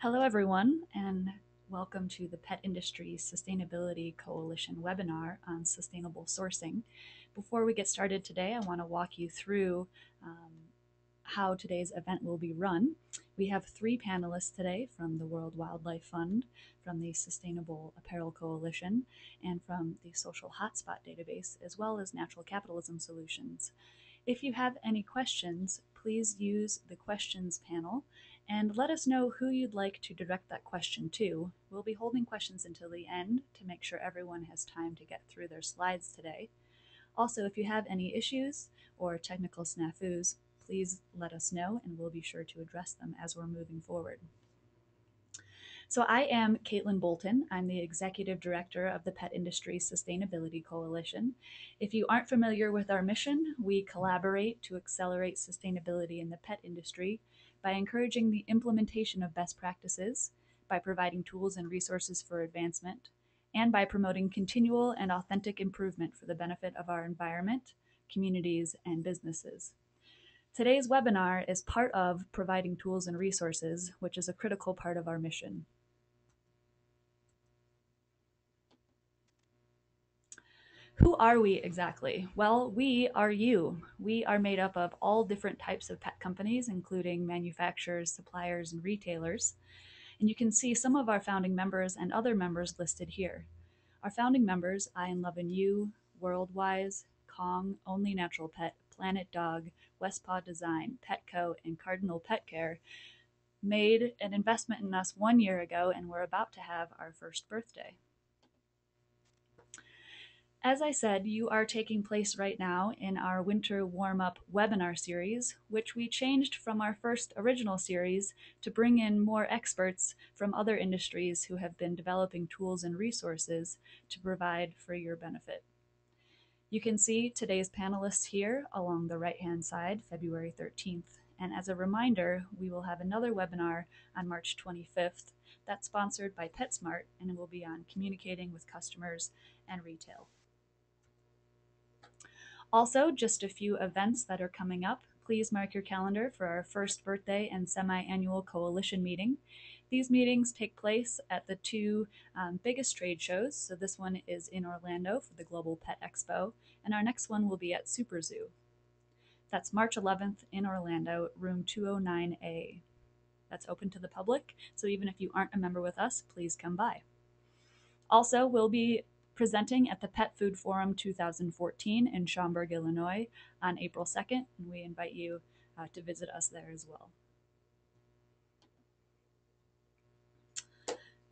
Hello, everyone, and welcome to the Pet Industry Sustainability Coalition webinar on sustainable sourcing. Before we get started today, I want to walk you through how today's event will be run. We have three panelists today from the World Wildlife Fund, from the Sustainable Apparel Coalition, and from the Social Hotspot database, as well as Natural Capitalism Solutions. If you have any questions, please use the questions panel and let us know who you'd like to direct that question to. We'll be holding questions until the end to make sure everyone has time to get through their slides today. Also, if you have any issues or technical snafus, please let us know and we'll be sure to address them as we're moving forward. So I am Caitlin Bolton. I'm the Executive Director of the Pet Industry Sustainability Coalition. If you aren't familiar with our mission, we collaborate to accelerate sustainability in the pet industry by encouraging the implementation of best practices, by providing tools and resources for advancement, and by promoting continual and authentic improvement for the benefit of our environment, communities, and businesses. Today's webinar is part of providing tools and resources, which is a critical part of our mission. Who are we exactly? Well, we are you. We are made up of all different types of pet companies, including manufacturers, suppliers, and retailers. And you can see some of our founding members and other members listed here. Our founding members, I and Love and You, Worldwise, Kong, Only Natural Pet, Planet Dog, Westpaw Design, Petco, and Cardinal Pet Care, made an investment in us 1 year ago, and we're about to have our first birthday. As I said, you are taking place right now in our winter warm-up webinar series, which we changed from our first original series to bring in more experts from other industries who have been developing tools and resources to provide for your benefit. You can see today's panelists here along the right-hand side, February 13th. And as a reminder, we will have another webinar on March 25th that's sponsored by PetSmart, and it will be on communicating with customers and retail. Also, just a few events that are coming up. Please mark your calendar for our first birthday and semi-annual coalition meeting. These meetings take place at the two biggest trade shows. So this one is in Orlando for the Global Pet Expo, and our next one will be at Super Zoo. That's March 11th in Orlando, room 209A. That's open to the public, so even if you aren't a member with us, please come by. Also, we'll be presenting at the Pet Food Forum 2014 in Schaumburg, Illinois on April 2nd, and we invite you to visit us there as well.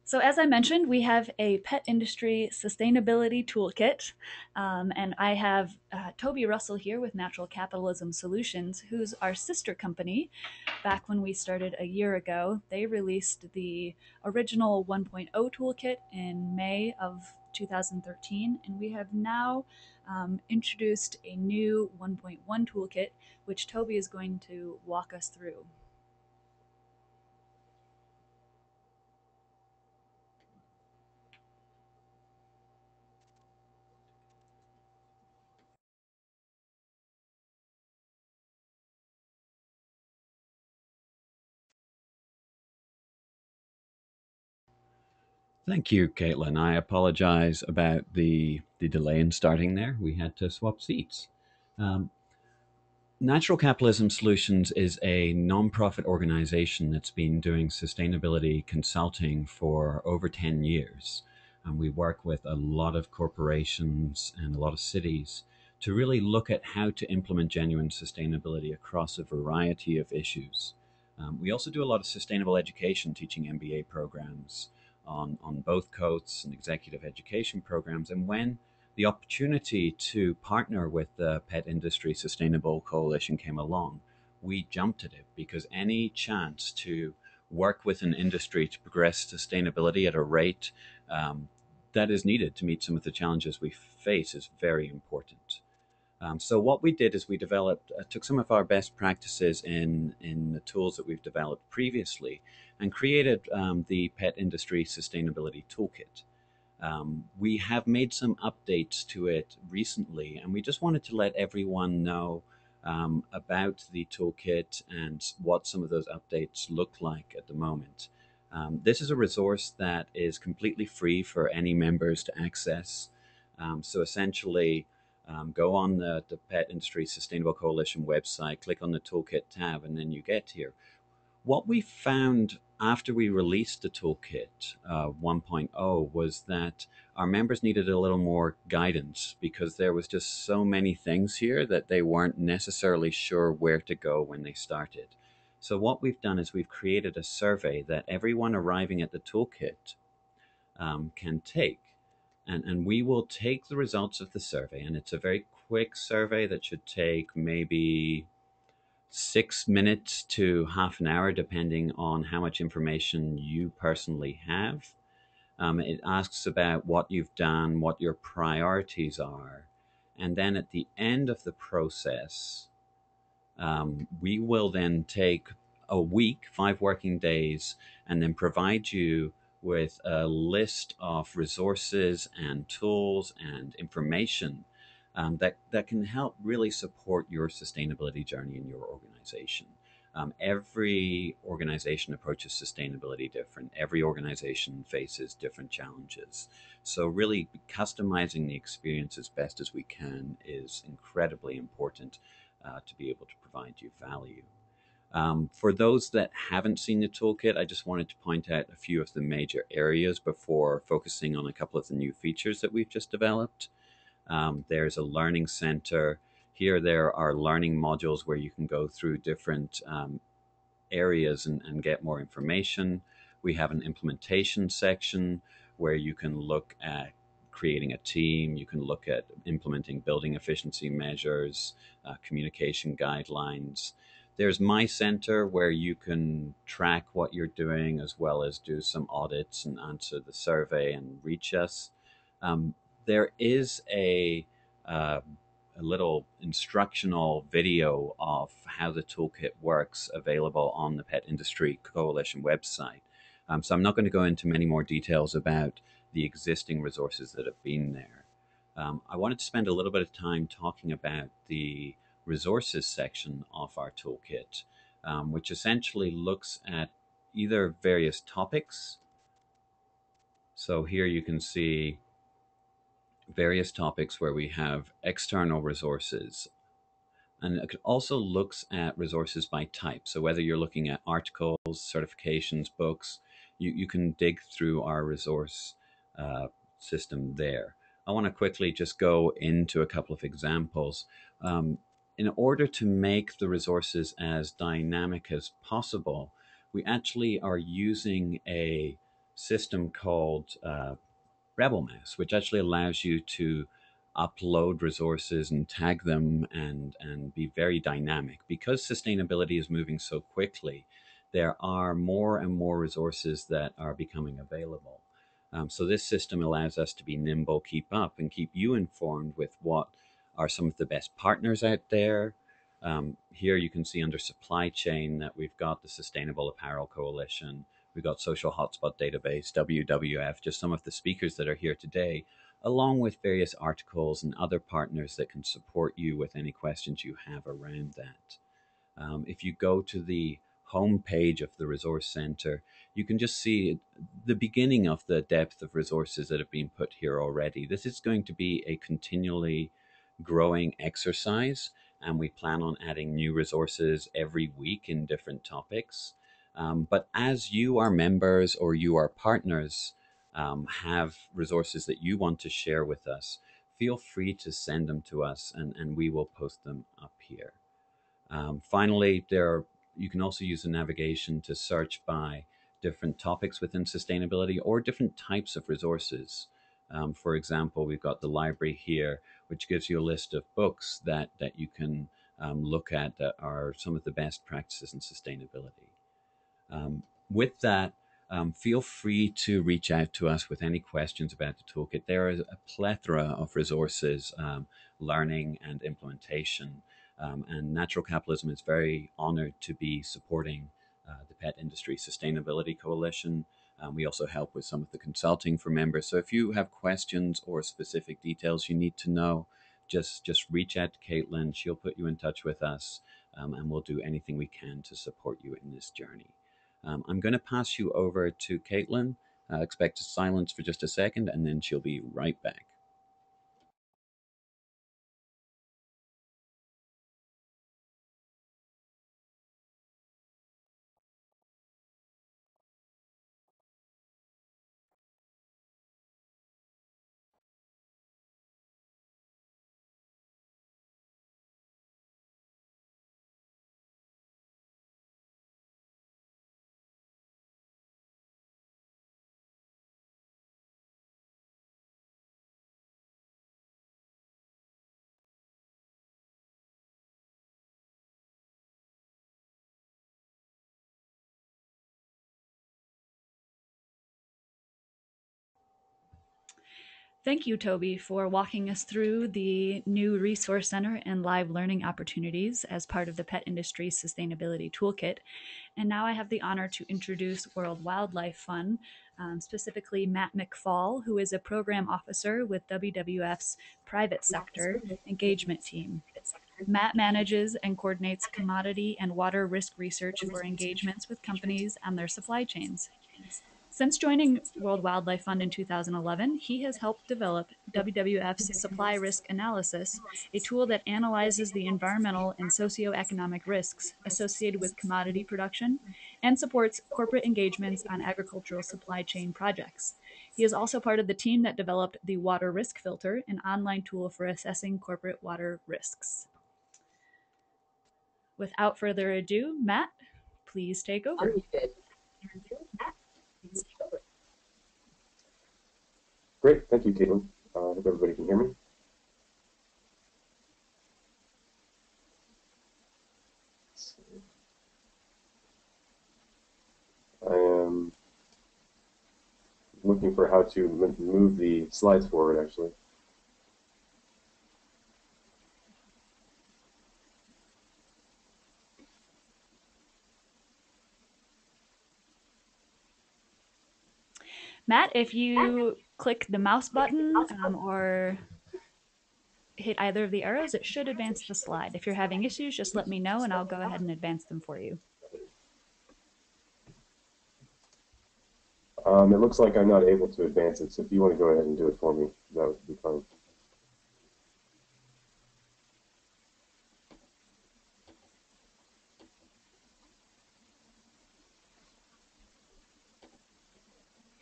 So as I mentioned, we have a Pet Industry Sustainability Toolkit, and I have Toby Russell here with Natural Capitalism Solutions, who's our sister company. Back when we started a year ago, they released the original 1.0 toolkit in May of 2013, and we have now introduced a new 1.1 toolkit, which Toby is going to walk us through. Thank you, Caitlin. I apologize about the delay in starting there. We had to swap seats. Natural Capitalism Solutions is a nonprofit organization that's been doing sustainability consulting for over 10 years. We work with a lot of corporations and a lot of cities to really look at how to implement genuine sustainability across a variety of issues. We also do a lot of sustainable education, teaching MBA programs on both coasts and executive education programs. And when the opportunity to partner with the Pet Industry Sustainable Coalition came along, we jumped at it because any chance to work with an industry to progress sustainability at a rate that is needed to meet some of the challenges we face is very important. So what we did is we developed, took some of our best practices in the tools that we've developed previously and created the Pet Industry Sustainability Toolkit. We have made some updates to it recently, and we just wanted to let everyone know about the toolkit and what some of those updates look like at the moment. This is a resource that is completely free for any members to access. So essentially, go on the Pet Industry Sustainable Coalition website, click on the Toolkit tab, and then you get here. What we found after we released the toolkit 1.0 was that our members needed a little more guidance because there was just so many things here that they weren't necessarily sure where to go when they started. So what we've done is we've created a survey that everyone arriving at the toolkit can take. And we will take the results of the survey, and it's a very quick survey that should take maybe 6 minutes to half an hour, depending on how much information you personally have. It asks about what you've done, what your priorities are. And then at the end of the process, we will then take a week, 5 working days, and then provide you with a list of resources and tools and information that can help really support your sustainability journey in your organization. Every organization approaches sustainability different. Every organization faces different challenges. So really customizing the experience as best as we can is incredibly important to be able to provide you value. For those that haven't seen the toolkit, I just wanted to point out a few of the major areas before focusing on a couple of the new features that we've just developed. There's a learning center. Here there are learning modules where you can go through different areas and get more information. We have an implementation section where you can look at creating a team. You can look at implementing building efficiency measures, communication guidelines. There's My Center where you can track what you're doing as well as do some audits and answer the survey and reach us. There is a little instructional video of how the toolkit works available on the Pet Industry Coalition website. So I'm not going to go into many more details about the existing resources that have been there. I wanted to spend a little bit of time talking about the resources section of our toolkit, which essentially looks at either various topics. So here you can see various topics where we have external resources. And it also looks at resources by type. So whether you're looking at articles, certifications, books, you can dig through our resource system there. I want to quickly just go into a couple of examples. In order to make the resources as dynamic as possible, we actually are using a system called Rebel Mouse, which actually allows you to upload resources and tag them and be very dynamic. Because sustainability is moving so quickly, there are more and more resources that are becoming available. So this system allows us to be nimble, keep up, and keep you informed with what are some of the best partners out there. Here you can see under supply chain that we've got the Sustainable Apparel Coalition. We've got Social Hotspot Database, WWF, just some of the speakers that are here today, along with various articles and other partners that can support you with any questions you have around that. If you go to the home page of the Resource Center, you can just see the beginning of the depth of resources that have been put here already. This is going to be a continually growing exercise, and we plan on adding new resources every week in different topics. But as you are members or you are partners, have resources that you want to share with us, feel free to send them to us and we will post them up here. Finally, you can also use the navigation to search by different topics within sustainability or different types of resources. For example, we've got the library here, which gives you a list of books that you can look at that are some of the best practices in sustainability. With that, feel free to reach out to us with any questions about the toolkit. There is a plethora of resources, learning and implementation. And Natural Capitalism is very honored to be supporting the Pet Industry Sustainability Coalition. We also help with some of the consulting for members. So if you have questions or specific details you need to know, just reach out to Caitlin. She'll put you in touch with us, and we'll do anything we can to support you in this journey. I'm going to pass you over to Caitlin. Expect silence for just a second, and then she'll be right back. Thank you, Toby, for walking us through the new Resource Center and live learning opportunities as part of the Pet Industry Sustainability Toolkit. And now I have the honor to introduce World Wildlife Fund, specifically Matt McFall, who is a program officer with WWF's private sector engagement team. Matt manages and coordinates commodity and water risk research for engagements with companies and their supply chains. Since joining World Wildlife Fund in 2011, he has helped develop WWF's Supply Risk Analysis, a tool that analyzes the environmental and socioeconomic risks associated with commodity production and supports corporate engagements on agricultural supply chain projects. He is also part of the team that developed the Water Risk Filter, an online tool for assessing corporate water risks. Without further ado, Matt, please take over. Great, thank you, Caitlin. I hope everybody can hear me. I am looking for how to move the slides forward, actually. Matt, if you click the mouse button or hit either of the arrows, it should advance the slide. If you're having issues, just let me know and I'll go ahead and advance them for you. It looks like I'm not able to advance it, so if you want to go ahead and do it for me, that would be fine.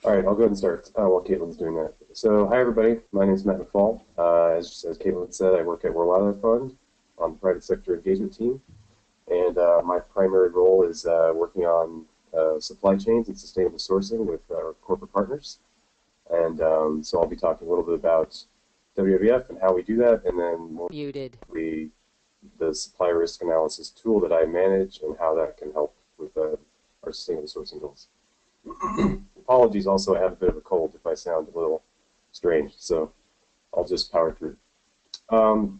All right, I'll go ahead and start while Caitlin's doing that. So, hi everybody, my name is Matt McFall. As Caitlin said, I work at World Wildlife Fund on the private sector engagement team, and my primary role is working on supply chains and sustainable sourcing with our corporate partners. And so I'll be talking a little bit about WWF and how we do that, and then more the supply risk analysis tool that I manage and how that can help with our sustainable sourcing goals. Apologies, also I have a bit of a cold if I sound a little strange, so I'll just power through.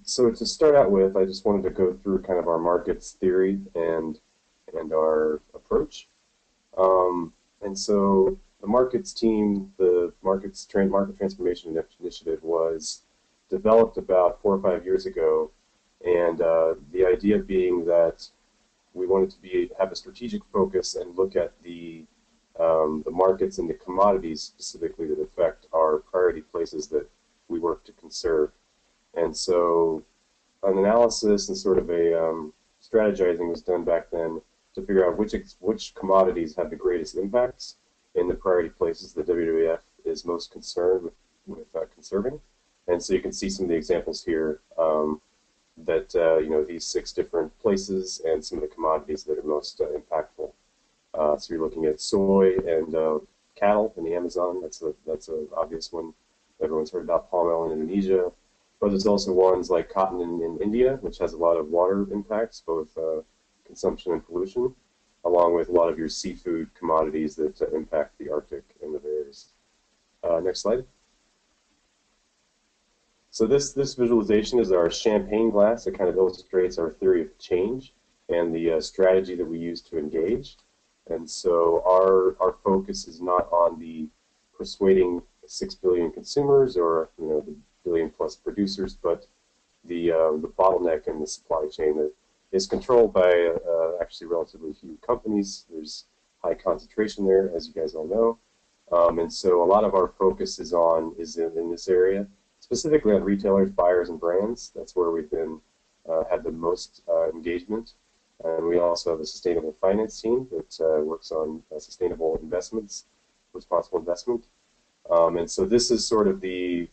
So to start out with, I just wanted to go through kind of our markets theory and our approach. And so the markets team, the market transformation initiative was developed about 4 or 5 years ago, and the idea being that we wanted to have a strategic focus and look at the markets and the commodities specifically that affect our priority places that we work to conserve. And so an analysis and sort of a strategizing was done back then to figure out which commodities have the greatest impacts in the priority places that WWF is most concerned with conserving. And so you can see some of the examples here that you know, these 6 different places and some of the commodities that are most impactful. So you're looking at soy and cattle in the Amazon. That's an obvious one. Everyone's heard about palm oil in Indonesia. But there's also ones like cotton in India, which has a lot of water impacts, both consumption and pollution, along with a lot of your seafood commodities that impact the Arctic and the bears. Next slide. So this visualization is our champagne glass. It kind of illustrates our theory of change and the strategy that we use to engage. And so our focus is not on the persuading 6 billion consumers or, you know, the billion-plus producers, but the bottleneck in the supply chain that is controlled by actually relatively few companies. There's high concentration there, as you guys all know. And so a lot of our focus is in this area, specifically on retailers, buyers, and brands. That's where we've been had the most engagement. And we also have a sustainable finance team that works on sustainable investments, responsible investment. And so this is sort of this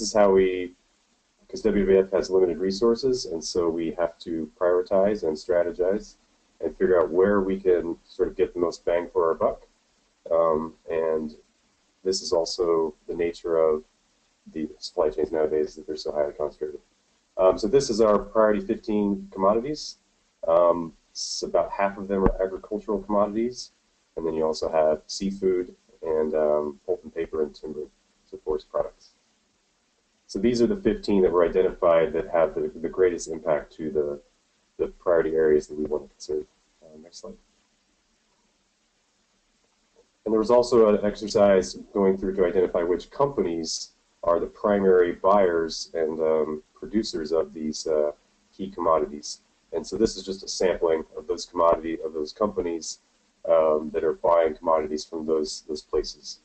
is how because WWF has limited resources, and so we have to prioritize and strategize and figure out where we can sort of get the most bang for our buck. And this is also the nature of the supply chains nowadays, that they're so highly concentrated. So this is our priority 15 commodities. So about half of them are agricultural commodities, and then you also have seafood and pulp and paper and timber, so forest products. So these are the 15 that were identified that have the greatest impact to the priority areas that we want to conserve. Next slide. And there was also an exercise going through to identify which companies are the primary buyers and producers of these key commodities. And so this is just a sampling of those companies that are buying commodities from those places.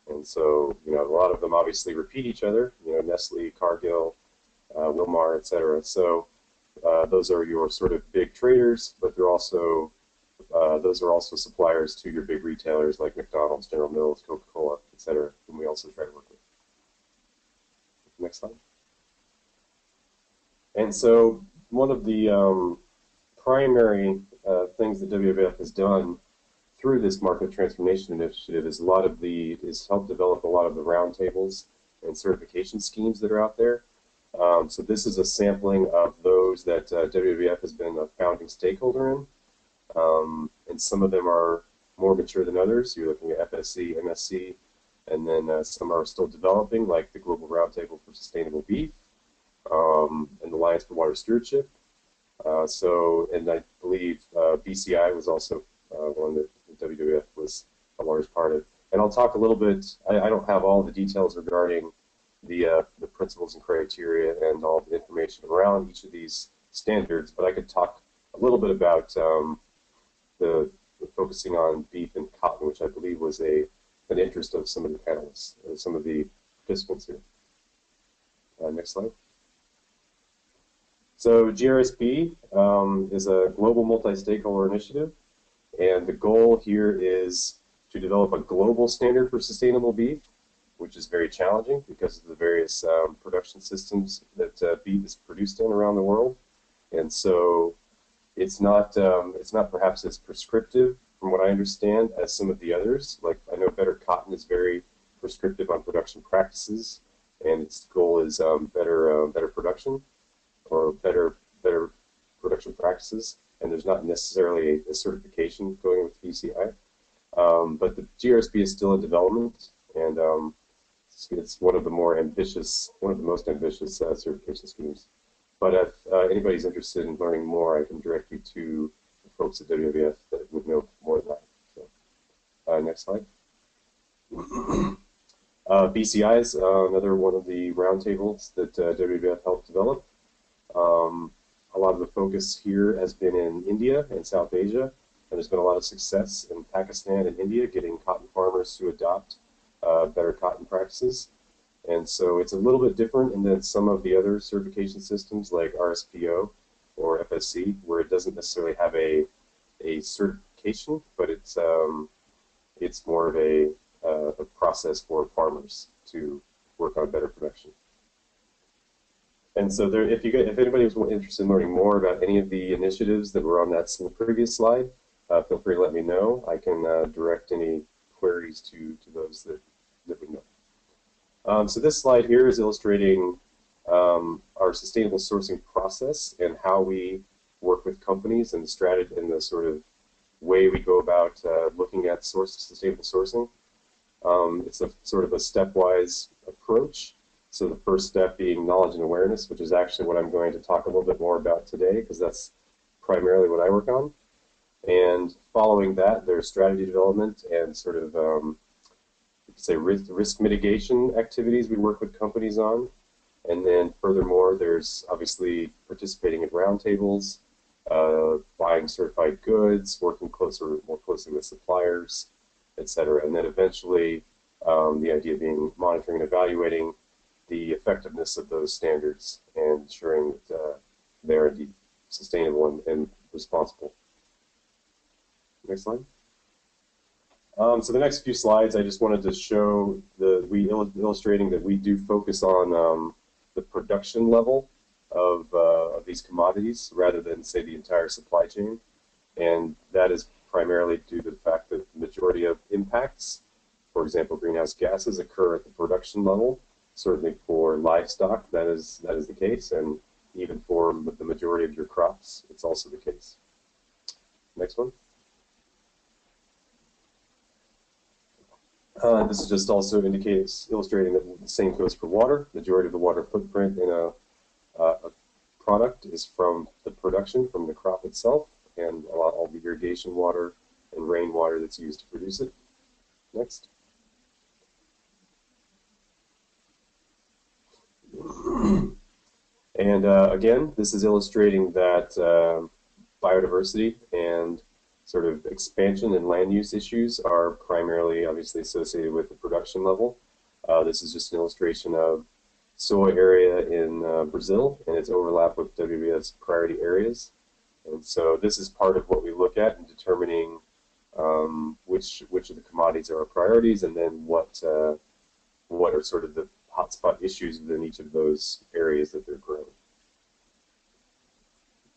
And so, you know, a lot of them obviously repeat each other, you know, Nestle, Cargill, Wilmar, etc. So those are your sort of big traders, but they're also those are also suppliers to your big retailers like McDonald's, General Mills, Coca-Cola, etc., whom we also try to work with. Next slide. And so one of the primary things that WWF has done through this market transformation initiative is helped develop a lot of the roundtables and certification schemes that are out there. So this is a sampling of those that WWF has been a founding stakeholder in. And some of them are more mature than others. You're looking at FSC, MSC, and then some are still developing, like the Global Roundtable for Sustainable Beef and the Alliance for Water Stewardship. And I believe BCI was also one that the WWF was a large part of. And I'll talk a little bit. I don't have all the details regarding the principles and criteria and all the information around each of these standards, but I could talk a little bit about the focusing on beef and cotton, which I believe was an interest of some of the panelists, some of the participants here. Next slide. So GRSB is a global multi-stakeholder initiative, and the goal here is to develop a global standard for sustainable beef, which is very challenging because of the various production systems that beef is produced in around the world. And so it's not perhaps as prescriptive, from what I understand, as some of the others. Like, I know Better Cotton is very prescriptive on production practices, and its goal is better production or better production practices. And there's not necessarily a certification going with BCI, but the GRSB is still in development, and it's one of the most ambitious certification schemes. But if anybody's interested in learning more, I can direct you to the folks at WWF that would know more than that. So, next slide. BCI is another one of the roundtables that WWF helped develop. A lot of the focus here has been in India and South Asia, and there's been a lot of success in Pakistan and India getting cotton farmers to adopt better cotton practices. And so it's a little bit different than some of the other certification systems like RSPO or FSC, where it doesn't necessarily have a certification, but it's more of a process for farmers to work on better production. And so if anybody was interested in learning more about any of the initiatives that were on that previous slide, feel free to let me know. I can direct any queries to those that we know. So this slide here is illustrating our sustainable sourcing process and how we work with companies and the strategy and the sort of way we go about looking at sustainable sourcing. It's a sort of a stepwise approach. So the first step being knowledge and awareness, which is actually what I'm going to talk a little bit more about today, because that's primarily what I work on. And following that, there's strategy development and sort of say risk mitigation activities we work with companies on. And then furthermore, there's obviously participating in roundtables buying certified goods, working more closely with suppliers, etc. And then eventually, the idea being monitoring and evaluating the effectiveness of those standards and ensuring that they're indeed sustainable and responsible. Next slide. So the next few slides, I just wanted to show illustrating that we do focus on the production level of these commodities rather than, say, the entire supply chain. And that is primarily due to the fact that the majority of impacts, for example, greenhouse gases, occur at the production level. Certainly for livestock, that is the case, and even for the majority of your crops, it's also the case. Next one. This is just also illustrating that the same goes for water. The majority of the water footprint in a product is from the production, from the crop itself, and all the irrigation water and rainwater that's used to produce it. Next. And again, this is illustrating that biodiversity and sort of expansion and land use issues are primarily obviously associated with the production level. This is just an illustration of soy area in Brazil and its overlap with WWF's priority areas. And so this is part of what we look at in determining which of the commodities are our priorities, and then what are sort of the hotspot issues within each of those areas that they're growing.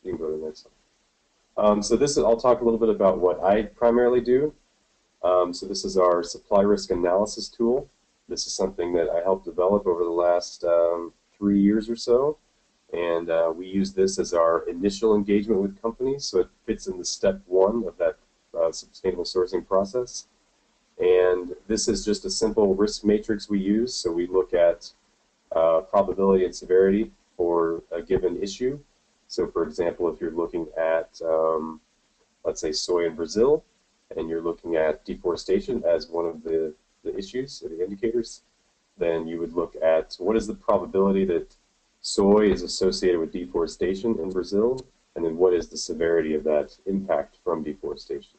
You can go to the next slide. So I'll talk a little bit about what I primarily do. So this is our supply risk analysis tool. This is something that I helped develop over the last 3 years or so. And we use this as our initial engagement with companies. So it fits in the step 1 of that sustainable sourcing process. And this is just a simple risk matrix we use. So we look at probability and severity for a given issue. So for example, if you're looking at, let's say, soy in Brazil, and you're looking at deforestation as one of the issues or the indicators, then you would look at what is the probability that soy is associated with deforestation in Brazil, and then what is the severity of that impact from deforestation.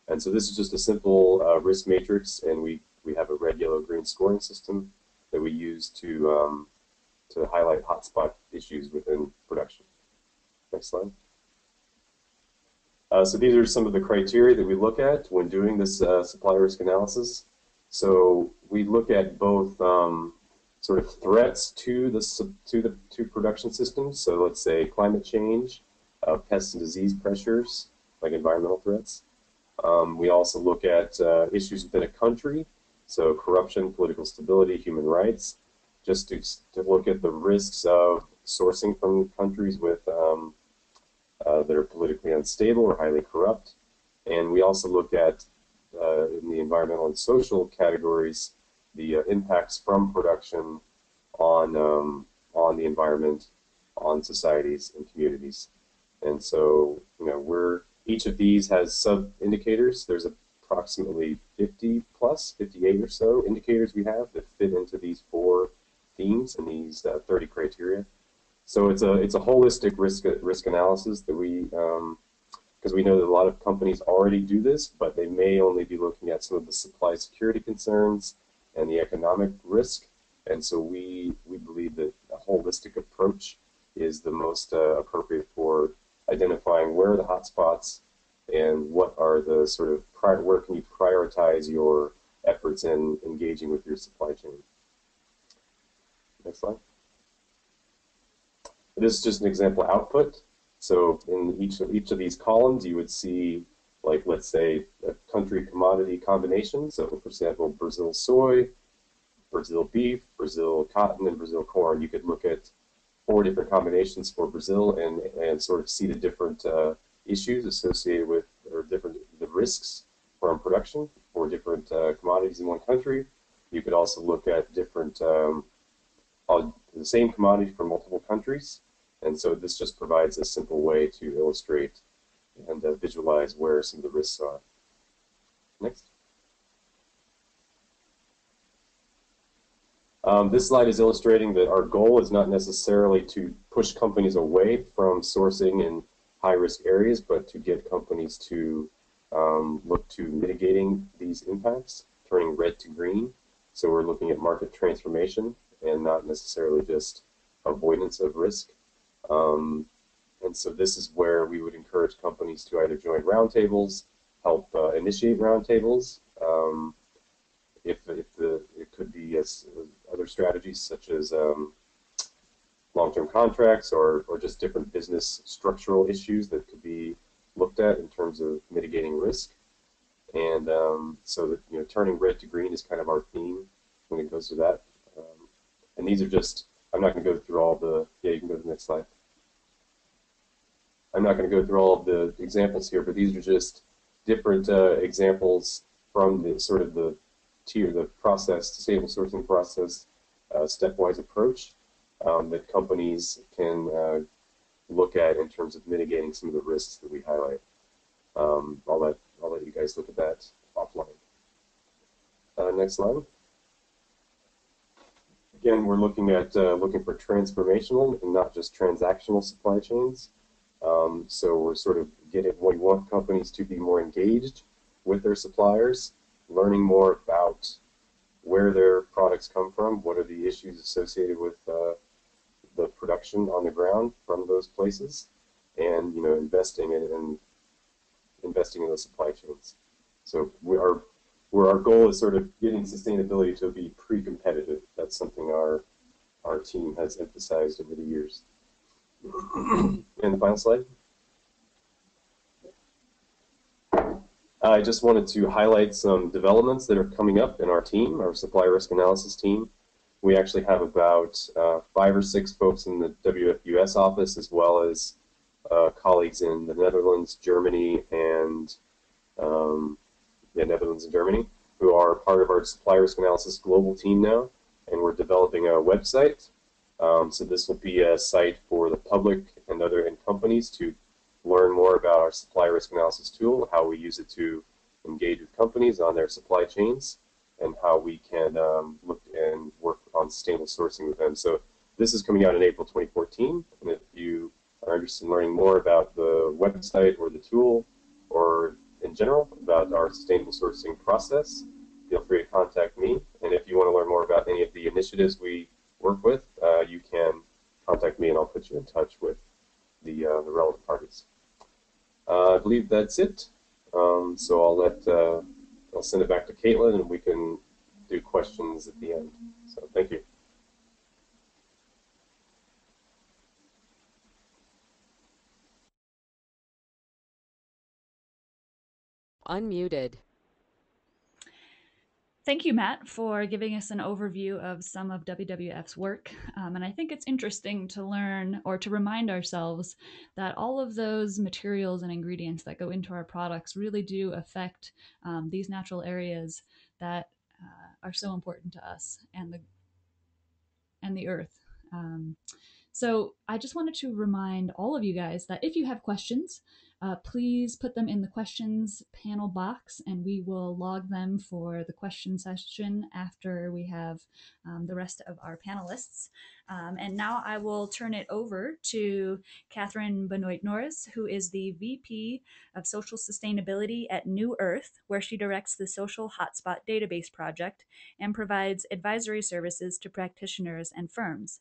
And so this is just a simple risk matrix, and we have a red, yellow, green scoring system that we use to highlight hotspot issues within production. Next slide. So these are some of the criteria that we look at when doing this supply risk analysis. So we look at both sort of threats to the production systems. So let's say climate change, pest and disease pressures, like environmental threats. We also look at issues within a country, so corruption, political stability, human rights, just to look at the risks of sourcing from countries with that are politically unstable or highly corrupt. And we also look at, in the environmental and social categories, the impacts from production on the environment, on societies and communities. And so, each of these has sub-indicators. There's approximately 50 plus, 58 or so indicators we have that fit into these 4 themes and these 30 criteria. So it's a holistic risk analysis that because we know that a lot of companies already do this, but they may only be looking at some of the supply security concerns and the economic risk. And so we believe that a holistic approach is the most appropriate for identifying where are the hotspots and what are the sort of where can you prioritize your efforts in engaging with your supply chain. Next slide. This is just an example output. So in each of these columns, you would see, like, let's say, a country commodity combination. So for example, Brazil soy, Brazil beef, Brazil cotton, and Brazil corn. You could look at 4 different combinations for Brazil and sort of see the different issues associated with, or the risks from production for different commodities in one country. You could also look at different, the same commodity for multiple countries. And so this just provides a simple way to illustrate and visualize where some of the risks are. Next. This slide is illustrating that our goal is not necessarily to push companies away from sourcing high risk areas, but to get companies to look to mitigating these impacts, turning red to green. So we're looking at market transformation and not necessarily just avoidance of risk. Um, and so this is where we would encourage companies to either join roundtables, help initiate roundtables. If it could be as other strategies such as long-term contracts or just different business structural issues that could be looked at in terms of mitigating risk. And so that, turning red to green is kind of our theme when it goes to that. And these are just, I'm not going to go through all the, yeah, you can go to the next slide. I'm not going to go through all of the examples here, but these are just different examples from the sort of the tier, the process, sustainable sourcing process, stepwise approach that companies can look at in terms of mitigating some of the risks that we highlight. I'll let you guys look at that offline. Next slide. Again, we're looking at looking for transformational and not just transactional supply chains. So we're sort of we want companies to be more engaged with their suppliers, learning more about where their products come from, what are the issues associated with the production on the ground from those places, and investing in those supply chains. So our goal is sort of getting sustainability to be pre-competitive. That's something our team has emphasized over the years. And the final slide. I just wanted to highlight some developments that are coming up in our team, our supply risk analysis team. We actually have about 5 or 6 folks in the WFUS office, as well as colleagues in the Netherlands, Germany, and Netherlands and Germany, who are part of our supply risk analysis global team now, and we're developing a website. So this will be a site for the public and other companies to learn more about our supply risk analysis tool, how we use it to engage with companies on their supply chains, and how we can look and work on sustainable sourcing with them. So this is coming out in April 2014, and if you are interested in learning more about the website or the tool, or in general about our sustainable sourcing process, feel free to contact me. And if you want to learn more about any of the initiatives we work with, you can contact me and I'll put you in touch with the relevant parties. I believe that's it. So I'll send it back to Caitlin and we can do questions at the end. So thank you. Unmuted. Thank you, Matt, for giving us an overview of some of WWF's work. And I think it's interesting to learn or to remind ourselves that all of those materials and ingredients that go into our products really do affect these natural areas that are so important to us and the earth. So I just wanted to remind all of you guys that if you have questions, please put them in the questions panel box and we will log them for the question session after we have the rest of our panelists. And now I will turn it over to Catherine Benoit Norris, who is the VP of Social Sustainability at New Earth, where she directs the Social Hotspot Database Project and provides advisory services to practitioners and firms.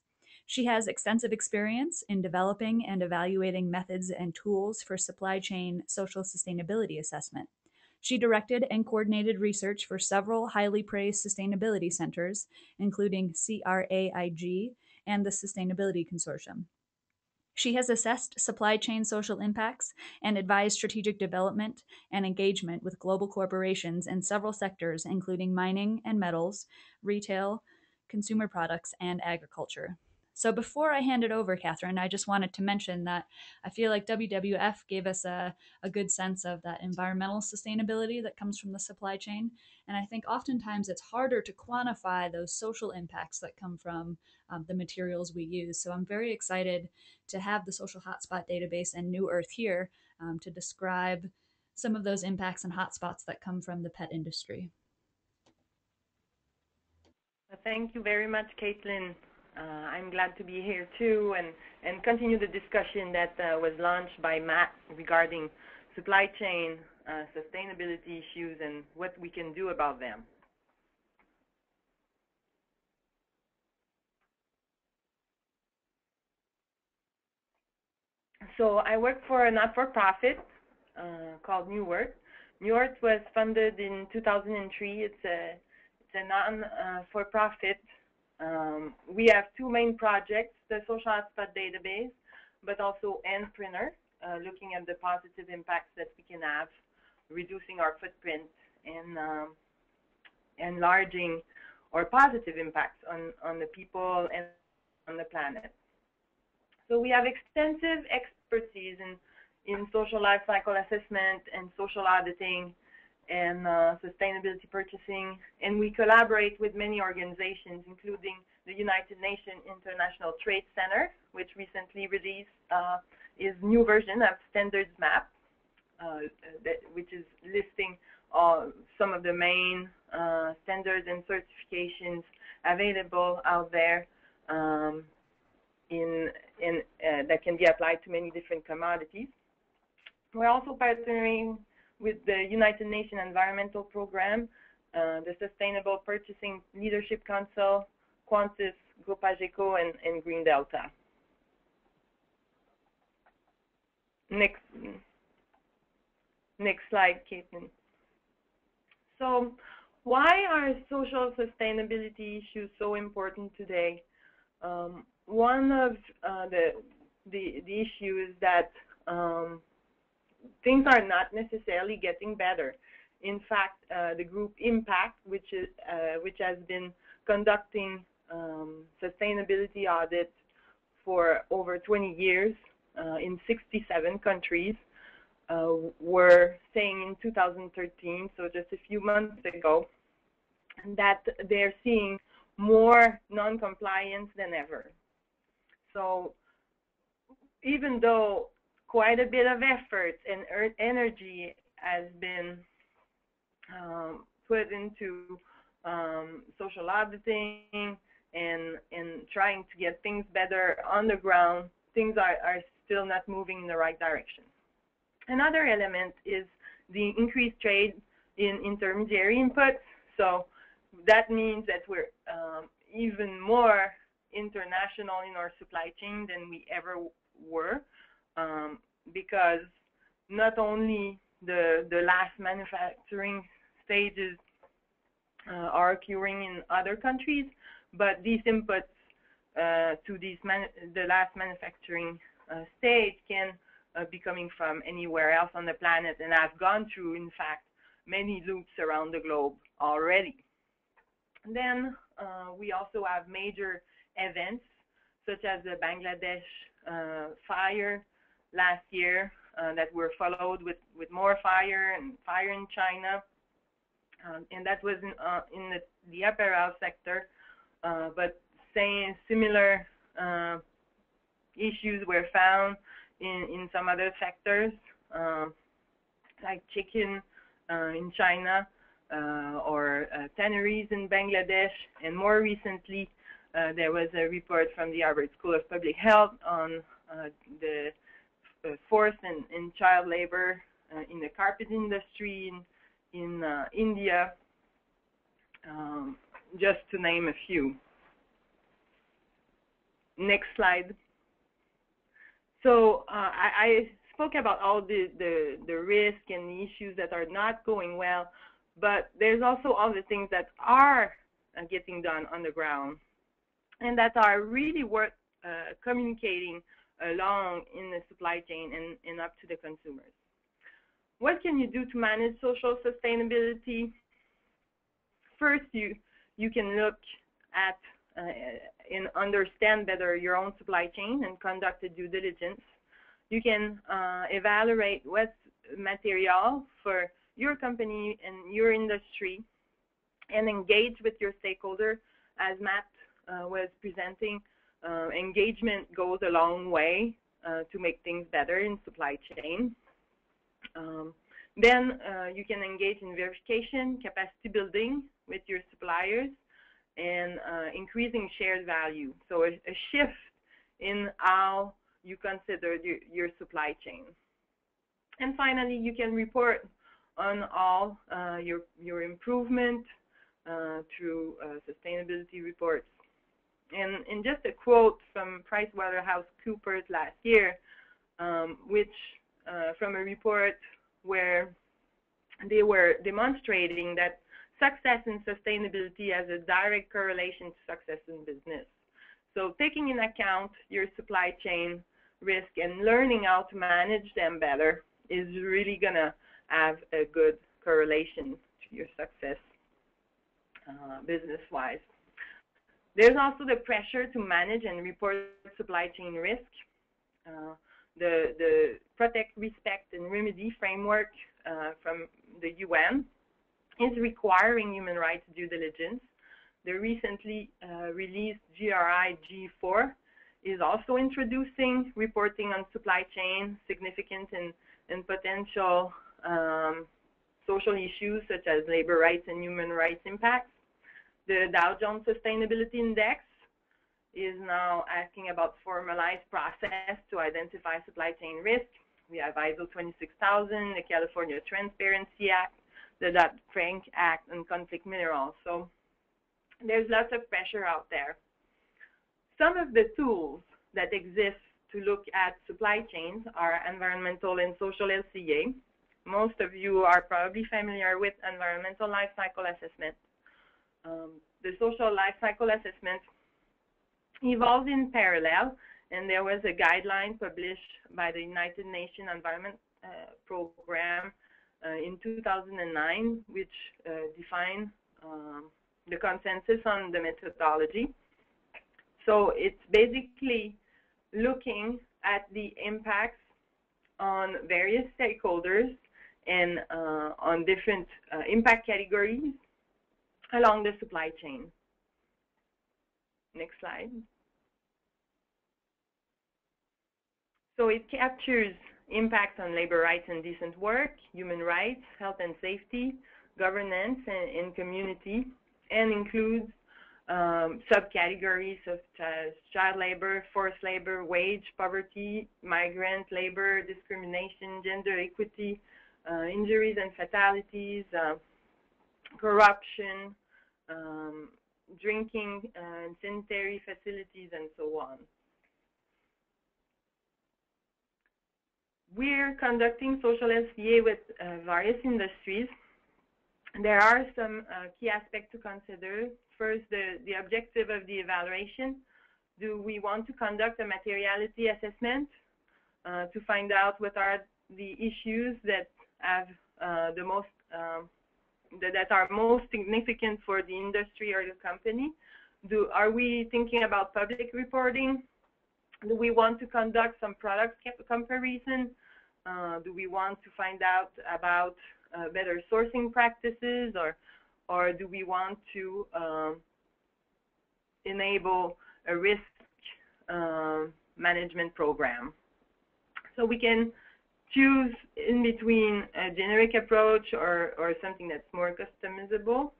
She has extensive experience in developing and evaluating methods and tools for supply chain social sustainability assessment. She directed and coordinated research for several highly praised sustainability centers, including CRAIG and the Sustainability Consortium. She has assessed supply chain social impacts and advised strategic development and engagement with global corporations in several sectors, including mining and metals, retail, consumer products, and agriculture. So before I hand it over, Catherine, I just wanted to mention that I feel like WWF gave us a good sense of that environmental sustainability that comes from the supply chain. And I think oftentimes it's harder to quantify those social impacts that come from the materials we use. So I'm very excited to have the Social Hotspot database and New Earth here to describe some of those impacts and hotspots that come from the pet industry. Thank you very much, Caitlin. I'm glad to be here too and continue the discussion that was launched by Matt regarding supply chain sustainability issues and what we can do about them. So I work for a not-for-profit called New Earth. New Earth was funded in 2003. It's a non-for-profit. We have two main projects, the Social Hotspot database, but also Endprinter, looking at the positive impacts that we can have, reducing our footprint and enlarging our positive impacts on the people and on the planet. So we have extensive expertise in social life cycle assessment and social auditing and sustainability purchasing, and we collaborate with many organizations, including the United Nations International Trade Center, which recently released its new version of Standards Map, which is listing some of the main standards and certifications available out there that can be applied to many different commodities. We're also partnering with the United Nations Environmental Program, the Sustainable Purchasing Leadership Council, Qantas, Groupe AGECO, and Green Delta. Next slide, Caitlin. So why are social sustainability issues so important today? One of the issues is that things are not necessarily getting better. In fact, the group Impact, which has been conducting sustainability audits for over 20 years in 67 countries, were saying in 2013, so just a few months ago, that they're seeing more non-compliance than ever. So even though quite a bit of effort and energy has been put into social auditing and trying to get things better on the ground, things are still not moving in the right direction. Another element is the increased trade in intermediary inputs. So that means that we're even more international in our supply chain than we ever were, because not only the last manufacturing stages are occurring in other countries, but these inputs to the last manufacturing stage can be coming from anywhere else on the planet, and I've gone through, in fact, many loops around the globe already. And then we also have major events, such as the Bangladesh fire last year, that were followed with more fire and fire in China, and that was in the apparel sector, but similar issues were found in some other sectors, like chicken in China, or tanneries in Bangladesh, and more recently there was a report from the Harvard School of Public Health on the forced and child labor in the carpet industry in India, just to name a few. Next slide. So I spoke about all the risk and the issues that are not going well, but there's also all the things that are getting done on the ground and that are really worth communicating along in the supply chain and up to the consumers. What can you do to manage social sustainability? First, you can look at and understand better your own supply chain and conduct a due diligence. You can evaluate what's material for your company and your industry and engage with your stakeholder. As Matt was presenting, engagement goes a long way to make things better in supply chain. Then you can engage in verification, capacity building with your suppliers, and increasing shared value. So a shift in how you consider your supply chain. And finally, you can report on all your improvement through sustainability reports. And in just a quote from PricewaterhouseCoopers last year, which from a report where they were demonstrating that success in sustainability has a direct correlation to success in business. So taking into account your supply chain risk and learning how to manage them better is really going to have a good correlation to your success business-wise. There's also the pressure to manage and report supply chain risk. The Protect, Respect, and Remedy framework from the UN is requiring human rights due diligence. The recently released GRI G4 is also introducing reporting on supply chain significant and potential social issues such as labor rights and human rights impacts. The Dow Jones Sustainability Index is now asking about formalized process to identify supply chain risk. We have ISO 26000, the California Transparency Act, the Dodd-Frank Act, and conflict minerals. So there's lots of pressure out there. Some of the tools that exist to look at supply chains are environmental and social LCA. Most of you are probably familiar with environmental life cycle assessment. The social life cycle assessment evolved in parallel, and there was a guideline published by the United Nations Environment Program in 2009, which defined the consensus on the methodology. So it's basically looking at the impacts on various stakeholders and on different impact categories along the supply chain. Next slide. So it captures impacts on labor rights and decent work, human rights, health and safety, governance, and community, and includes subcategories such as child labor, forced labor, wage, poverty, migrant labor, discrimination, gender equity, injuries and fatalities, corruption, drinking and sanitary facilities, and so on. We're conducting social LCA with various industries. There are some key aspects to consider. First, the objective of the evaluation. Do we want to conduct a materiality assessment to find out what are the issues that have that are most significant for the industry or the company? Are we thinking about public reporting? Do we want to conduct some product comparison? Do we want to find out about better sourcing practices, or do we want to enable a risk management program? So we can choose in between a generic approach or something that's more customizable.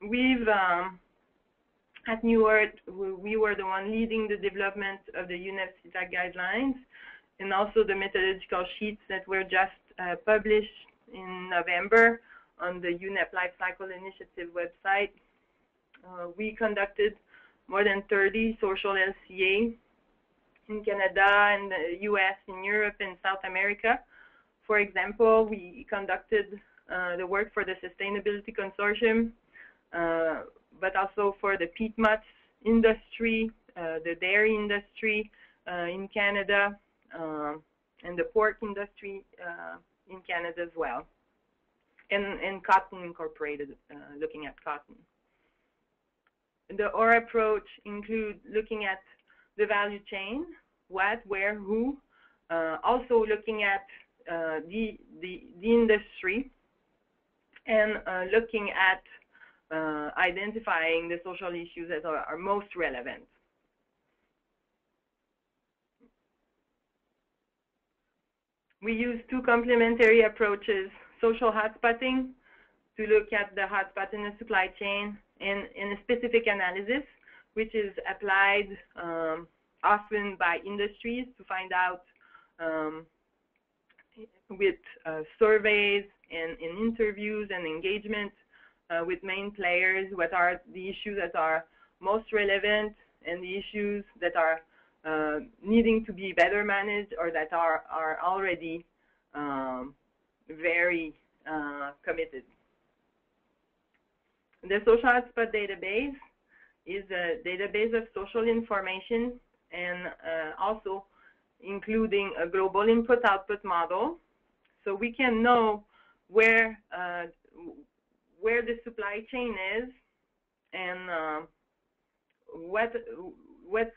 We've at New Earth, we were the one leading the development of the UNEP-CITA guidelines and also the methodological sheets that were just published in November on the UNEP Lifecycle Initiative website. We conducted more than 30 social LCA in Canada and the US, in Europe, and South America. For example, we conducted the work for the Sustainability Consortium, but also for the peat moss industry, the dairy industry in Canada, and the pork industry in Canada as well, and Cotton Incorporated, looking at cotton. The OR approach includes looking at the value chain, what, where, who, also looking at the industry, and looking at identifying the social issues that are most relevant. We use two complementary approaches: social hotspotting, to look at the hotspot in the supply chain and in a specific analysis, which is applied often by industries to find out with surveys and in interviews and engagement with main players, what are the issues that are most relevant and the issues that are needing to be better managed or that are already very committed. The social hotspot database is a database of social information and also including a global input-output model, so we can know where the supply chain is and what's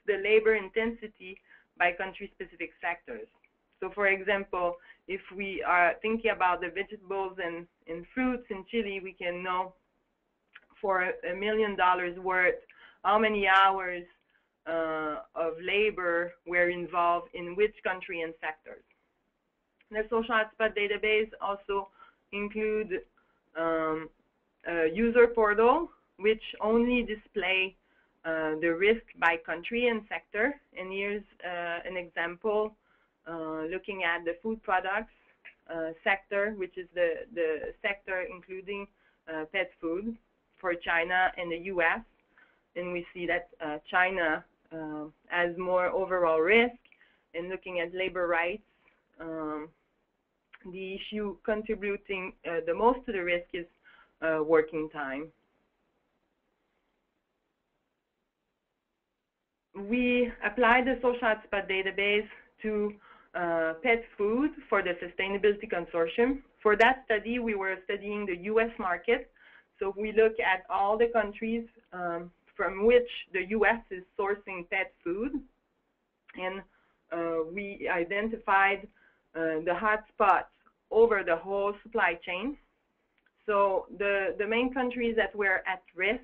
the labor intensity by country-specific sectors. So, for example, if we are thinking about the vegetables and fruits in Chile, we can know for $1 million worth how many hours of labor were involved in which country and sectors. The social hotspot database also includes a user portal which only display the risk by country and sector. And here's an example looking at the food products sector, which is the sector including pet food for China and the US. And we see that China has more overall risk. And looking at labor rights, the issue contributing the most to the risk is working time. We applied the social hotspot database to pet food for the Sustainability Consortium. For that study, we were studying the US market. So we look at all the countries from which the US is sourcing pet food, and we identified the hotspots over the whole supply chain. So the main countries that were at risk,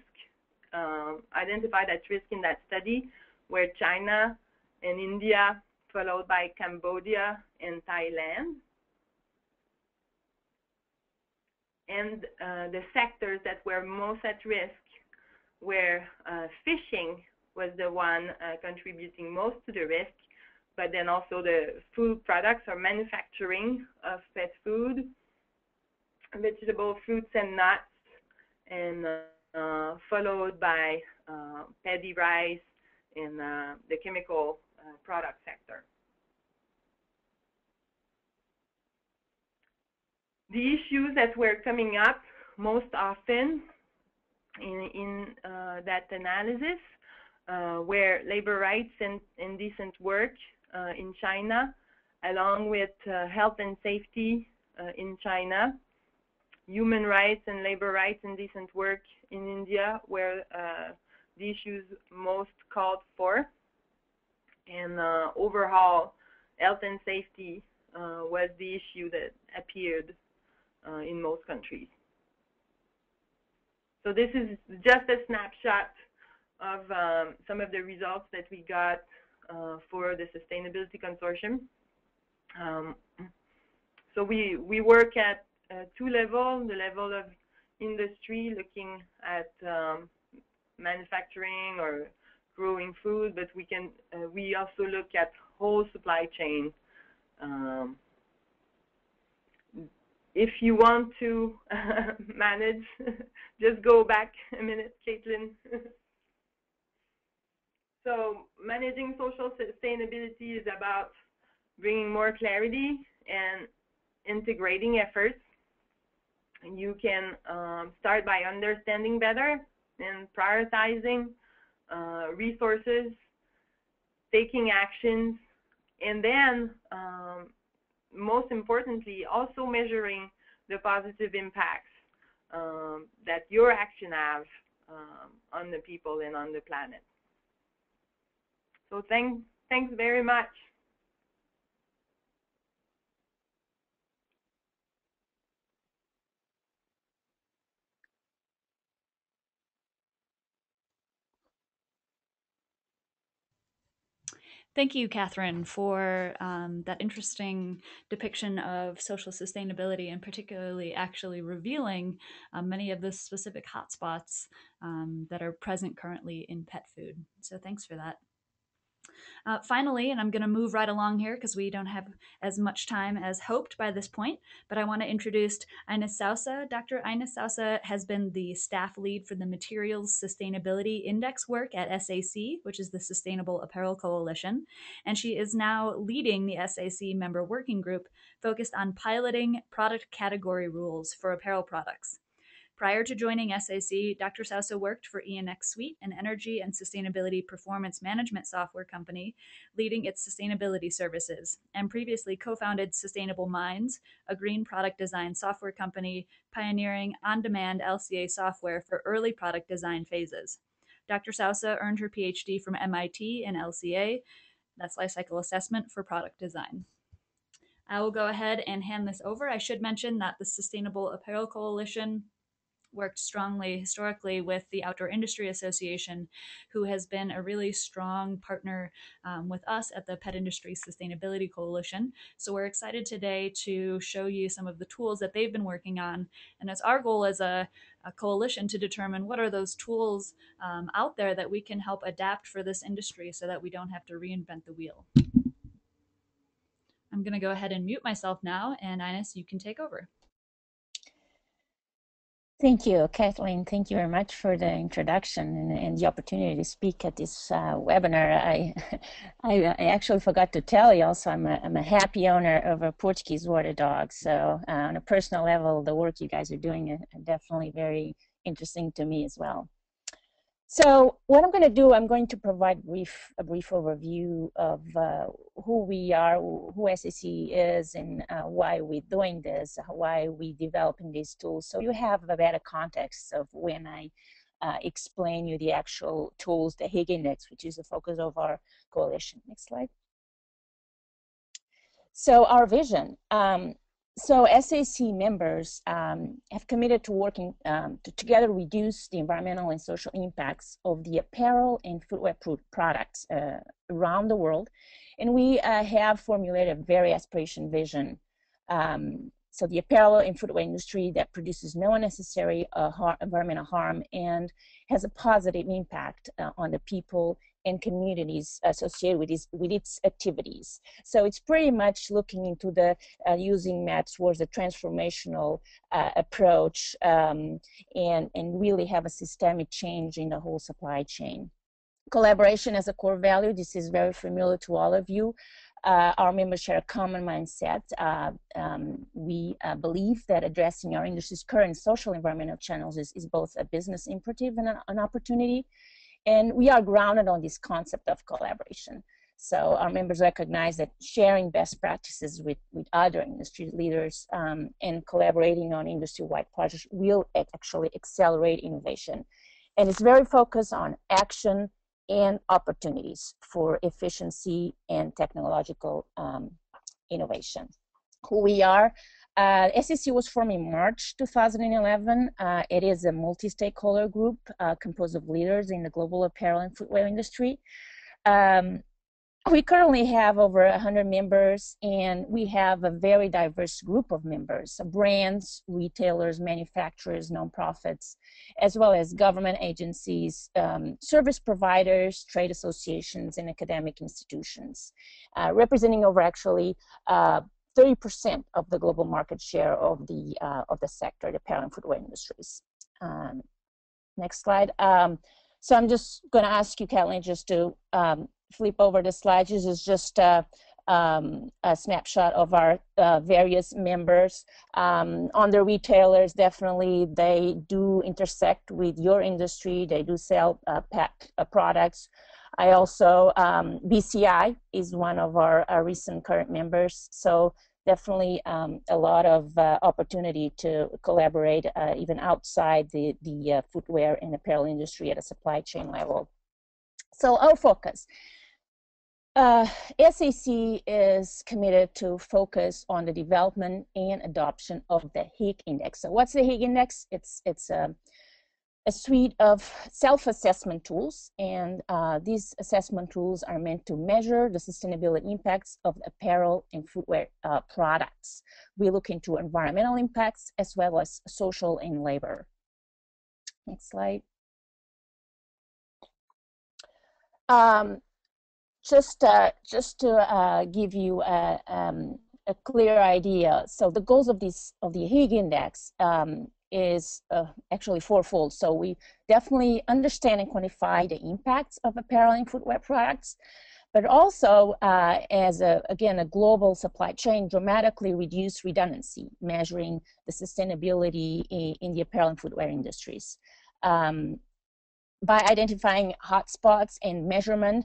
identified at risk in that study, were China and India, followed by Cambodia and Thailand. And the sectors that were most at risk were fishing was the one contributing most to the risk, but then also the food products or manufacturing of pet food, vegetable, fruits and nuts, and followed by paddy rice and the chemical product sector. The issues that were coming up most often in that analysis were labor rights and decent work in China, along with health and safety in China, human rights and labor rights and decent work in India were the issues most called for, and overall health and safety was the issue that appeared in most countries. So this is just a snapshot of some of the results that we got for the Sustainability Consortium. So we work at two levels, the level of industry looking at manufacturing or growing food, but we also look at whole supply chain. If you want to manage, just go back a minute, Caitlin. So managing social sustainability is about bringing more clarity and integrating efforts. And you can start by understanding better and prioritizing resources, taking actions, and then most importantly, also measuring the positive impacts that your action have on the people and on the planet. So thanks very much. Thank you, Catherine, for that interesting depiction of social sustainability, and particularly actually revealing many of the specific hotspots that are present currently in pet food. So thanks for that. Finally, and I'm going to move right along here because we don't have as much time as hoped by this point, but I want to introduce Ines Sousa. Dr. Ines Sousa has been the staff lead for the Materials Sustainability Index work at SAC, which is the Sustainable Apparel Coalition, and she is now leading the SAC member working group focused on piloting product category rules for apparel products. Prior to joining SAC, Dr. Sousa worked for ENX Suite, an energy and sustainability performance management software company, leading its sustainability services, and previously co-founded Sustainable Minds, a green product design software company pioneering on-demand LCA software for early product design phases. Dr. Sousa earned her PhD from MIT in LCA, that's life cycle assessment for product design. I will go ahead and hand this over. I should mention that the Sustainable Apparel Coalition worked strongly historically with the Outdoor Industry Association, who has been a really strong partner with us at the Pet Industry Sustainability Coalition. So we're excited today to show you some of the tools that they've been working on. And it's our goal as a coalition to determine what are those tools out there that we can help adapt for this industry so that we don't have to reinvent the wheel. I'm going to go ahead and mute myself now, and Ines, you can take over. Thank you, Kathleen. Thank you very much for the introduction and the opportunity to speak at this webinar. I actually forgot to tell you also, I'm a happy owner of a Portuguese water dog. So on a personal level, the work you guys are doing is definitely very interesting to me as well. So what I'm going to do, I'm going to provide a brief overview of who we are, who SAC is, and why we're doing this, why we're developing these tools, so you have a better context of when I explain you the actual tools, the Higg Index, which is the focus of our coalition. Next slide. So our vision. So SAC members have committed to working to together reduce the environmental and social impacts of the apparel and footwear products around the world. And we have formulated a very aspirational vision. So the apparel and footwear industry that produces no unnecessary environmental harm and has a positive impact on the people and communities associated with its activities. So it's pretty much looking into the using maps towards a transformational approach and really have a systemic change in the whole supply chain. Collaboration as a core value, this is very familiar to all of you. Our members share a common mindset. We believe that addressing our industry's current social environmental channels is both a business imperative and an opportunity. And we are grounded on this concept of collaboration. So our members recognize that sharing best practices with other industry leaders and collaborating on industry-wide projects will actually accelerate innovation. And it's very focused on action and opportunities for efficiency and technological innovation. Who we are. SAC was formed in March 2011. It is a multi-stakeholder group composed of leaders in the global apparel and footwear industry. We currently have over 100 members, and we have a very diverse group of members, brands, retailers, manufacturers, nonprofits, as well as government agencies, service providers, trade associations, and academic institutions, representing over actually 30% of the global market share of the sector, the apparel and footwear industries. Next slide. So I'm just going to ask you, Kathleen, just to flip over the slides. This is just a snapshot of our various members. On the retailers, definitely they do intersect with your industry. They do sell pet products. I also, BCI is one of our recent current members. So definitely a lot of opportunity to collaborate even outside the footwear and apparel industry at a supply chain level. So our focus. SAC is committed to focus on the development and adoption of the Higg Index. So what's the Higg Index? It's a suite of self-assessment tools, and these assessment tools are meant to measure the sustainability impacts of apparel and footwear products. We look into environmental impacts as well as social and labor. Next slide. Just to give you a clear idea, so the goals of the Higg Index is actually fourfold. So we definitely understand and quantify the impacts of apparel and footwear products, but also as again a global supply chain, dramatically reduce redundancy, measuring the sustainability in the apparel and footwear industries. By identifying hotspots and measurement,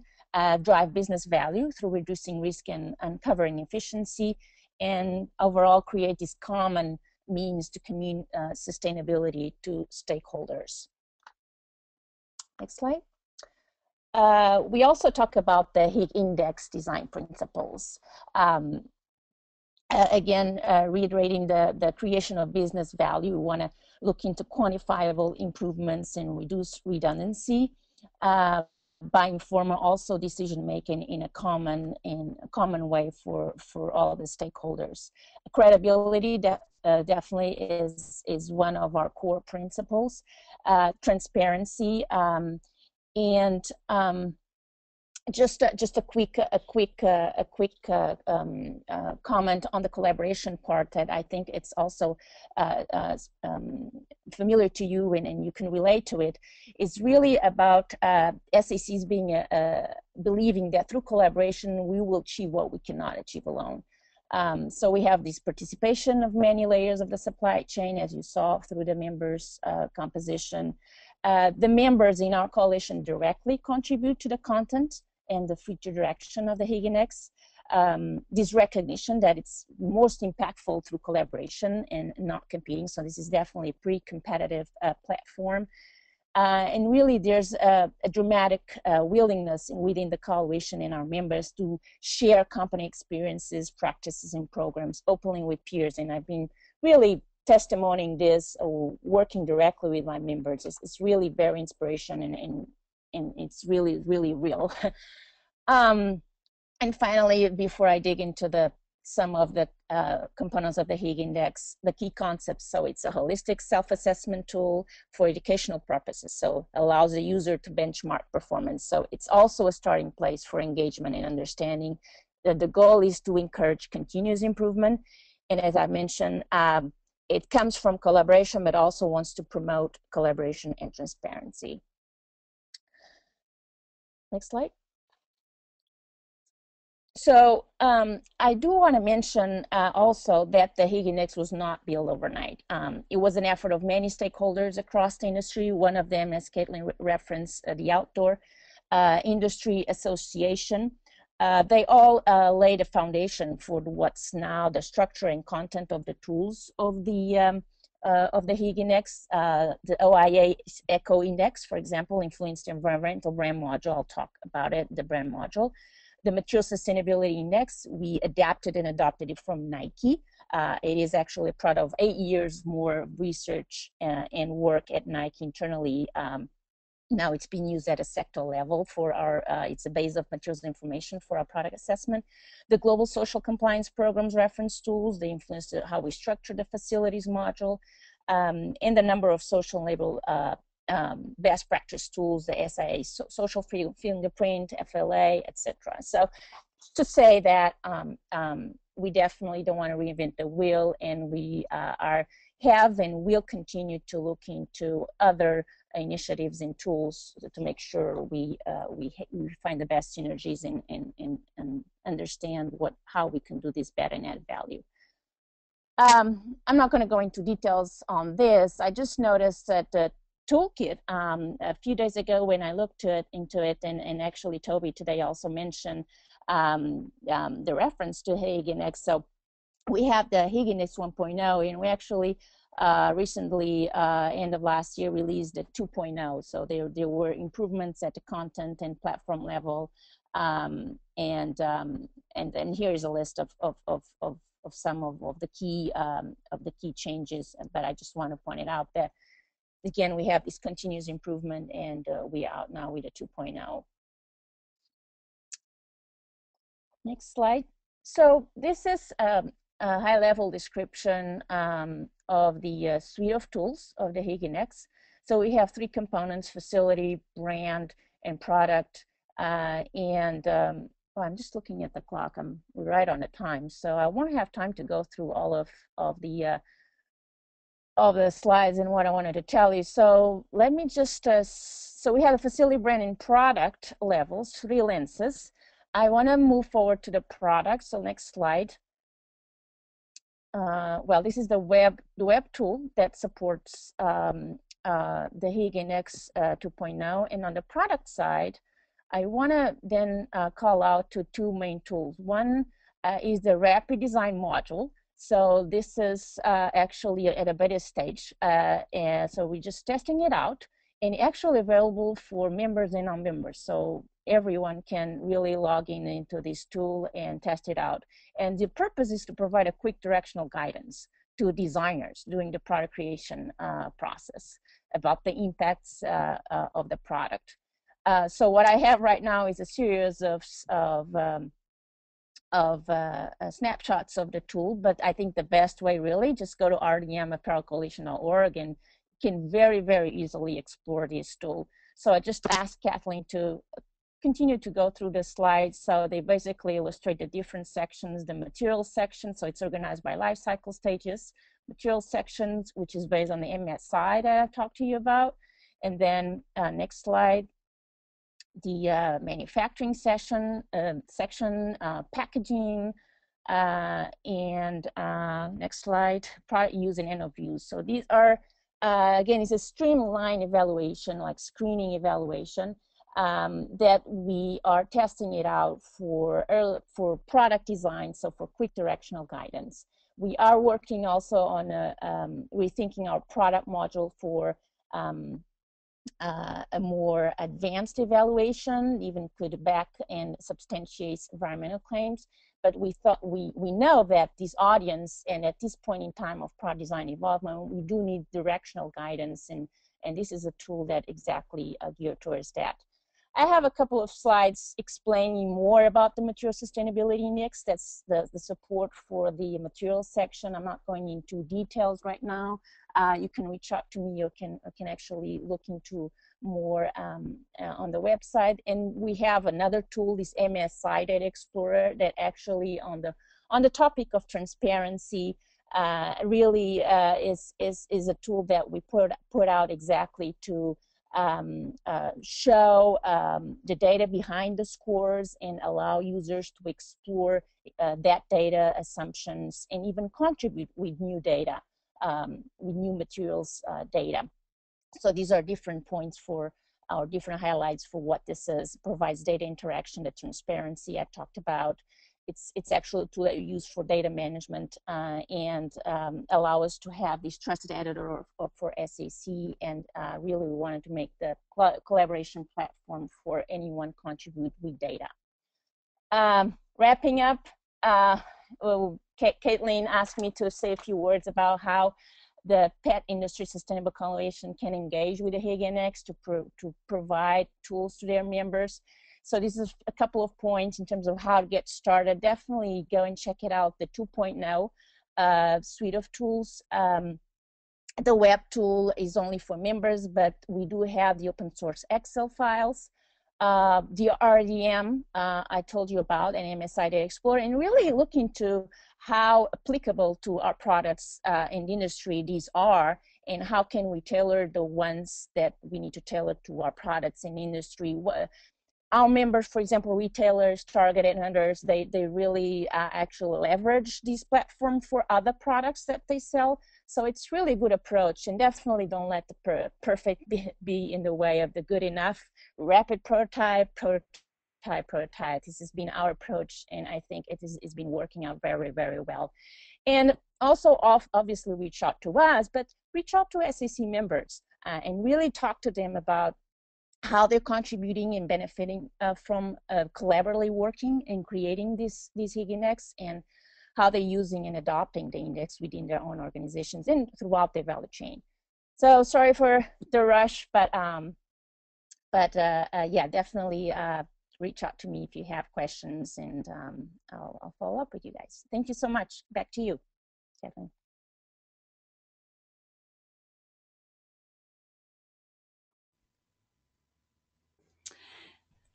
drive business value through reducing risk and uncovering efficiency, and overall create this common means to communicate sustainability to stakeholders. Next slide. We also talk about the Higg Index design principles. Again, reiterating the creation of business value, we want to look into quantifiable improvements and reduce redundancy by informing also decision making in a common way for all the stakeholders. Credibility definitely is one of our core principles. Transparency and just a quick comment on the collaboration part that I think it's also familiar to you and you can relate to it, is really about SACs believing that through collaboration we will achieve what we cannot achieve alone. So we have this participation of many layers of the supply chain, as you saw through the members' composition. The members in our coalition directly contribute to the content and the future direction of the Higg Index. This recognition that it's most impactful through collaboration and not competing. So this is definitely a pre-competitive platform. And really there's a dramatic willingness within the coalition and our members to share company experiences, practices, and programs openly with peers. And I've been really testimonying this, working directly with my members. It's really very inspirational and it's really, really real. And finally, before I dig into some of the components of the Higg Index, the key concepts. So it's a holistic self-assessment tool for educational purposes. So allows the user to benchmark performance. So it's also a starting place for engagement and understanding. The goal is to encourage continuous improvement. And as I mentioned, it comes from collaboration, but also wants to promote collaboration and transparency. Next slide. So I do want to mention also that the Higg Index was not built overnight. It was an effort of many stakeholders across the industry. One of them, as Caitlin referenced, the Outdoor Industry Association. They all laid a foundation for what's now the structure and content of the tools of the Higg Index. The OIA Eco Index, for example, influenced the environmental brand module. I'll talk about it, the brand module. The Material Sustainability Index, we adapted and adopted it from Nike. It is actually a product of 8 years more research and work at Nike internally. Now it's being used at a sector level for our, it's a base of materials information for our product assessment. The Global Social Compliance Programs reference tools, they influenced how we structure the facilities module, and the number of social and labor best practice tools, the SIA, social fingerprint, FLA, etc. So to say that we definitely don't want to reinvent the wheel, and we have and will continue to look into other initiatives and tools to make sure we find the best synergies and understand how we can do this better and add value. I'm not going to go into details on this. I just noticed that the toolkit a few days ago when I looked into it, and actually Toby today also mentioned the reference to Higg Index. So we have the Higg Index 1.0, and we actually recently, end of last year, released the 2.0. So there were improvements at the content and platform level, and then here is a list of some of the key changes. But I just want to point it out that again, we have this continuous improvement, and we are out now with a 2.0. Next slide. So this is a high-level description of the suite of tools of the Higg Index. So we have three components: facility, brand, and product. Well, I'm just looking at the clock. We're right on the time, so I won't have time to go through all of the slides and what I wanted to tell you. So let me just, so we have the facility, brand, and product levels, three lenses. I want to move forward to the product. So next slide. Well, this is the web tool that supports the Higg Index 2.0. And on the product side, I want to then call out to two main tools. One is the rapid design module. So this is actually at a beta stage. And so we're just testing it out, and actually available for members and non-members. So everyone can really log into this tool and test it out. And the purpose is to provide a quick directional guidance to designers during the product creation process about the impacts of the product. So what I have right now is a series of snapshots of the tool, but I think the best way really, just go to rdmapparelcoalition.org and can very, very easily explore this tool. So I just asked Kathleen to continue to go through the slides. So they basically illustrate the different sections, the materials section, so it's organized by life cycle stages, materials sections, which is based on the MSI that I've talked to you about. And then next slide, the manufacturing section, packaging, and next slide, product use and end of use. So these are, again, it's a streamlined evaluation, like screening evaluation, that we are testing it out for product design, so for quick directional guidance. We are working also on rethinking our product module for a more advanced evaluation, even could back and substantiate environmental claims. But we know that this audience, and at this point in time of product design involvement, we do need directional guidance, and this is a tool that exactly geared towards that. I have a couple of slides explaining more about the Material Sustainability Index. That's the support for the materials section. I'm not going into details right now. You can reach out to me, or can actually look into more on the website. And we have another tool, this MSI Data Explorer, that actually on the topic of transparency really is a tool that we put out exactly to show the data behind the scores and allow users to explore that data, assumptions, and even contribute with new data, with new materials data. So these are different points for our different highlights for what this is. Provides data interaction, the transparency I talked about. It's actually a tool that you use for data management and allow us to have this trusted editor for SAC, and really we wanted to make the collaboration platform for anyone contribute with data. Wrapping up, Caitlin asked me to say a few words about how the Pet Industry Sustainable Coalition can engage with the Higg Index to provide tools to their members. So this is a couple of points in terms of how to get started. Definitely go and check it out, the 2.0 suite of tools. The web tool is only for members, but we do have the open source Excel files. The RDM I told you about, and MSI Data Explorer, and really look into how applicable to our products in the industry these are, and how can we tailor the ones that we need to tailor to our products in the industry. Our members, for example, retailers, Target and others, they really actually leverage these platforms for other products that they sell. So it's really a good approach, and definitely don't let the perfect be in the way of the good enough. Rapid prototype. This has been our approach, and I think it's been working out very, very well. And also, obviously, reach out to us, but reach out to SAC members and really talk to them about how they're contributing and benefiting from collaboratively working and creating this Higg Index, and how they're using and adopting the index within their own organizations and throughout their value chain. So sorry for the rush, but yeah, definitely reach out to me if you have questions, and I'll follow up with you guys. Thank you so much. Back to you, Kathleen.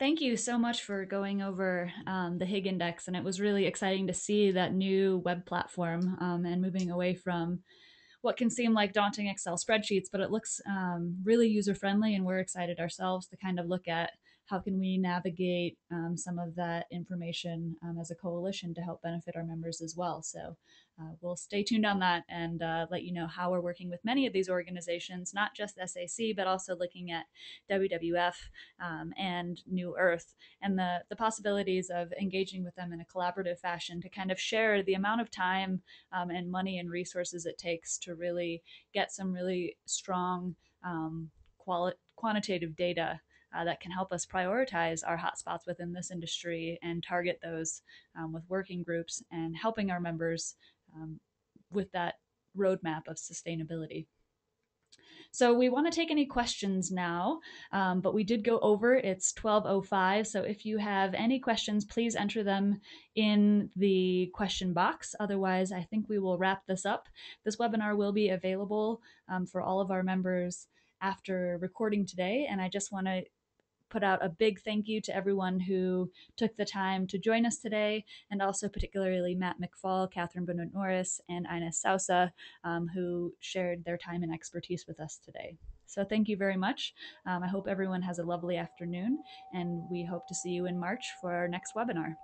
Thank you so much for going over the Higg Index, and it was really exciting to see that new web platform and moving away from what can seem like daunting Excel spreadsheets, but it looks really user friendly, and we're excited ourselves to kind of look at how can we navigate some of that information as a coalition to help benefit our members as well. So we'll stay tuned on that and let you know how we're working with many of these organizations, not just SAC, but also looking at WWF and New Earth, and the possibilities of engaging with them in a collaborative fashion to kind of share the amount of time and money and resources it takes to really get some really strong quantitative data that can help us prioritize our hotspots within this industry and target those with working groups and helping our members with that roadmap of sustainability. So we want to take any questions now, but we did go over. It's 12:05. So if you have any questions, please enter them in the question box. Otherwise, I think we will wrap this up. This webinar will be available for all of our members after recording today. And I just want to put out a big thank you to everyone who took the time to join us today, and also particularly Matt McFall, Catherine Benoit Norris, and Ines Sousa, who shared their time and expertise with us today. So thank you very much. I hope everyone has a lovely afternoon, and we hope to see you in March for our next webinar.